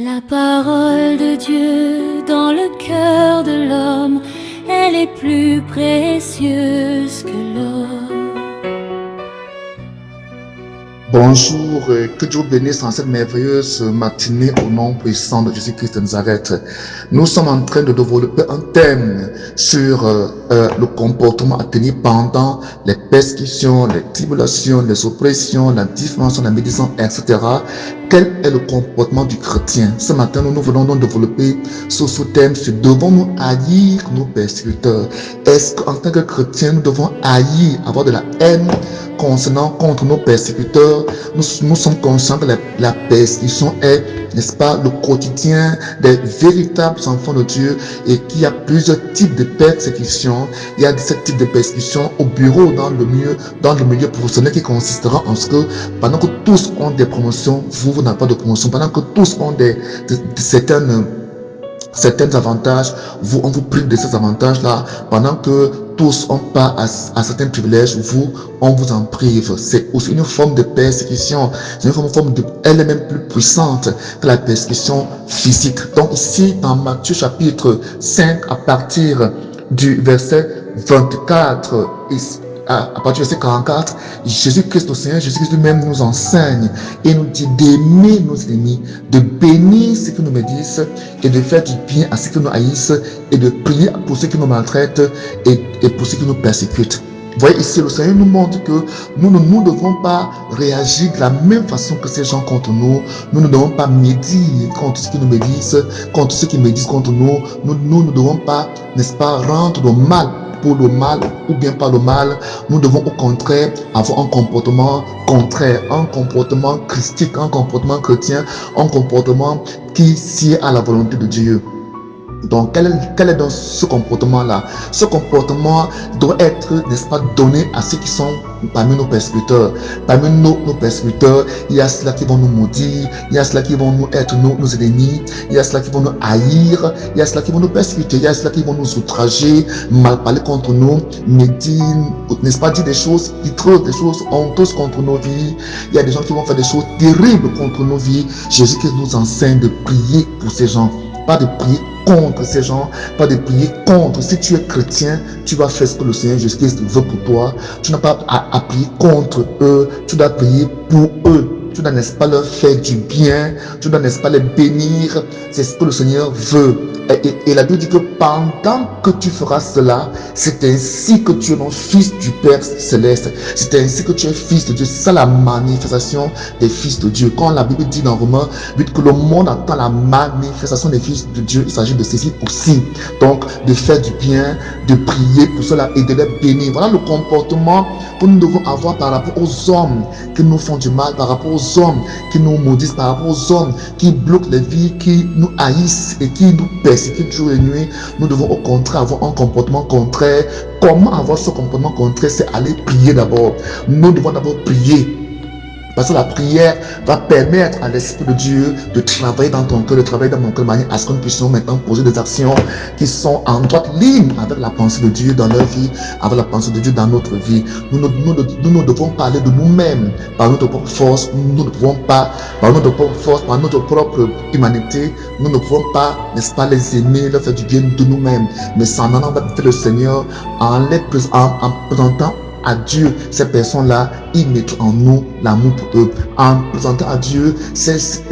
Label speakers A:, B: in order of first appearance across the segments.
A: La parole de Dieu dans le cœur de l'homme, elle est plus précieuse que l'or.
B: Bonjour, que Dieu bénisse en cette merveilleuse matinée au nom puissant de Jésus-Christ de Nazareth. Nous sommes en train de développer un thème sur le comportement à tenir pendant les persécutions, les tribulations, les oppressions, la diffamation, la médisance, etc. Quel est le comportement du chrétien? Ce matin, nous venons donc développer sur ce thème, devons-nous haïr nos persécuteurs? Est-ce qu'en tant que chrétien, nous devons haïr, avoir de la haine concernant contre nos persécuteurs? Nous sommes conscients que la persécution est, n'est-ce pas, le quotidien des véritables enfants de Dieu et qu'il y a plusieurs types de persécutions. Il y a 17 types de persécutions au bureau, dans le milieu professionnel qui consistera en ce que pendant que tous ont des promotions, vous n'avez pas de promotion. Pendant que tous ont certains avantages, on vous prive de ces avantages-là. Pendant que tous ont pas à certains privilèges, on vous en prive. C'est aussi une forme de persécution. C'est une forme elle est même plus puissante que la persécution physique. Donc ici, dans Matthieu chapitre 5, à partir du verset 24, à partir du verset 44, Jésus-Christ, le Seigneur Jésus-Christ lui-même nous enseigne et nous dit d'aimer nos ennemis, de bénir ceux qui nous médisent et de faire du bien à ceux qui nous haïssent et de prier pour ceux qui nous maltraitent et pour ceux qui nous persécutent. Vous voyez ici, le Seigneur nous montre que nous ne devons pas réagir de la même façon que ces gens contre nous. Nous ne devons pas médire contre ceux qui nous médisent, contre ceux qui médisent contre nous. Nous ne devons pas, n'est-ce pas, rendre le mal pour le mal ou bien pas le mal. Nous devons au contraire avoir un comportement contraire, un comportement christique, un comportement chrétien, un comportement qui sied à la volonté de Dieu. Donc, quel est donc ce comportement-là? Ce comportement doit être, n'est-ce pas, donné à ceux qui sont parmi nos persécuteurs. Parmi nos persécuteurs, il y a ceux qui vont nous maudire, il y a ceux qui vont nous être nos ennemis, il y a ceux qui vont nous haïr, il y a ceux qui vont nous persécuter, il y a ceux qui vont nous outrager, mal parler contre nous, médire, n'est-ce pas, dire des choses honteuses contre nos vies. Il y a des gens qui vont faire des choses terribles contre nos vies. Jésus-Christ nous enseigne de prier pour ces gens, pas de prier contre ces gens, pas de prier contre. Si tu es chrétien, tu vas faire ce que le Seigneur Jésus-Christ veut pour toi. Tu n'as pas à prier contre eux, tu dois prier pour eux. Tu dois, n'est-ce pas, leur faire du bien, tu dois, n'est-ce pas, les bénir. C'est ce que le Seigneur veut. Et la Bible dit que pendant que tu feras cela, c'est ainsi que tu es mon fils du Père Céleste. C'est ainsi que tu es fils de Dieu. C'est ça la manifestation des fils de Dieu. Quand la Bible dit dans Romains 8 que le monde attend la manifestation des fils de Dieu, il s'agit de ceci aussi. Donc, de faire du bien, de prier pour cela et de les bénir. Voilà le comportement que nous devons avoir par rapport aux hommes qui nous font du mal, par rapport aux hommes qui nous maudissent, par rapport aux hommes qui bloquent les vies, qui nous haïssent et qui nous persécutent jour et nuit. Nous devons au contraire avoir un comportement contraire. Comment avoir ce comportement contraire? C'est aller prier d'abord. Nous devons d'abord prier. Parce que la prière va permettre à l'Esprit de Dieu de travailler dans ton cœur, de travailler dans mon cœur, de manière à ce que nous puissions maintenant poser des actions qui sont en droite ligne avec la pensée de Dieu dans leur vie, avec la pensée de Dieu dans notre vie. Nous ne devons pas aller de nous-mêmes par notre propre force. Nous ne pouvons pas, par notre propre force, par notre propre humanité, nous ne pouvons pas, n'est-ce pas, les aimer, leur faire du bien de nous-mêmes. Mais c'est en allant vers le Seigneur, en présentant à Dieu ces personnes-là, ils mettent en nous l'amour pour eux. En présentant à Dieu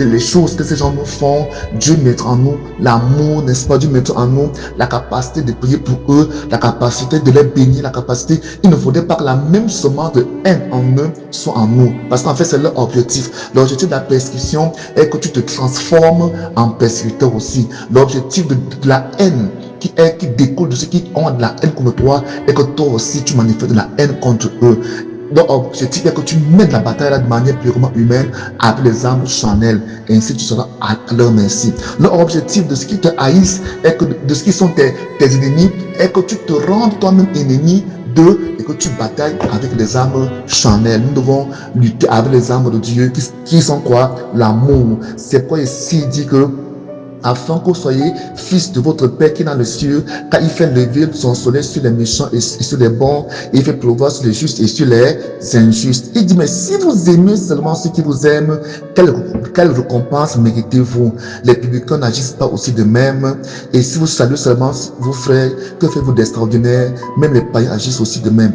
B: les choses que ces gens nous font, Dieu met en nous l'amour, n'est-ce pas? Dieu met en nous la capacité de prier pour eux, la capacité de les bénir, la capacité. Il ne faudrait pas que la même semence de haine en eux soit en nous. Parce qu'en fait, c'est leur objectif. L'objectif de la persécution est que tu te transformes en persécuteur aussi. L'objectif de la haine qui découle de ceux qui ont de la haine contre toi et que toi aussi tu manifestes de la haine contre eux. Donc, l'objectif est que tu mènes la bataille là de manière purement humaine avec les armes charnelles. Et ainsi, tu seras à leur merci. L'objectif de ceux qui te haïssent et de ceux qui sont tes ennemis est que tu te rendes toi-même ennemi d'eux et que tu batailles avec les armes charnelles. Nous devons lutter avec les armes de Dieu qui sont quoi? L'amour. C'est pourquoi ici il dit que afin que vous soyez fils de votre Père qui est dans les cieux, car il fait lever son soleil sur les méchants et sur les bons, et il fait pleuvoir sur les justes et sur les injustes. Il dit, mais si vous aimez seulement ceux qui vous aiment, quelle récompense méritez-vous? Les publicains n'agissent pas aussi de même. Et si vous saluez seulement vos frères, que faites-vous d'extraordinaire? Même les païens agissent aussi de même.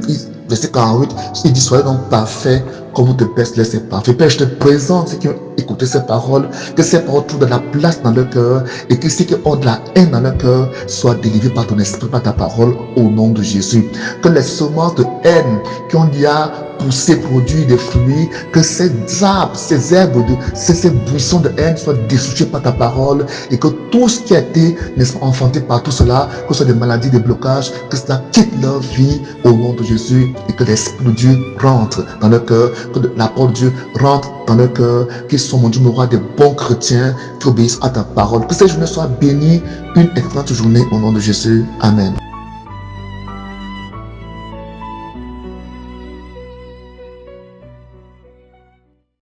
B: Verset 48, il dit, soyez donc parfaits comme votre Père céleste est parfait. Père, je te présente ceux qui ont écouté ces paroles, que ces paroles trouvent de la place dans leur cœur, et que ceux qui ont de la haine dans leur cœur soient délivrés par ton esprit, par ta parole, au nom de Jésus. Que les semences de haine qui ont déjà poussé, produit des fruits, que ces arbres, ces herbes, ces buissons de haine soient destruits par ta parole, et que tout ce qui a été, n'est-ce pas, enfanté par tout cela, que ce soit des maladies, des blocages, que cela quitte leur vie au nom de Jésus, et que l'Esprit de Dieu rentre dans leur cœur, que la parole de Dieu rentre dans leur cœur, qu'ils soient, mon Dieu, mon roi, des bons chrétiens qui obéissent à ta parole. Que cette journée soit bénie, une excellente journée au nom de Jésus. Amen.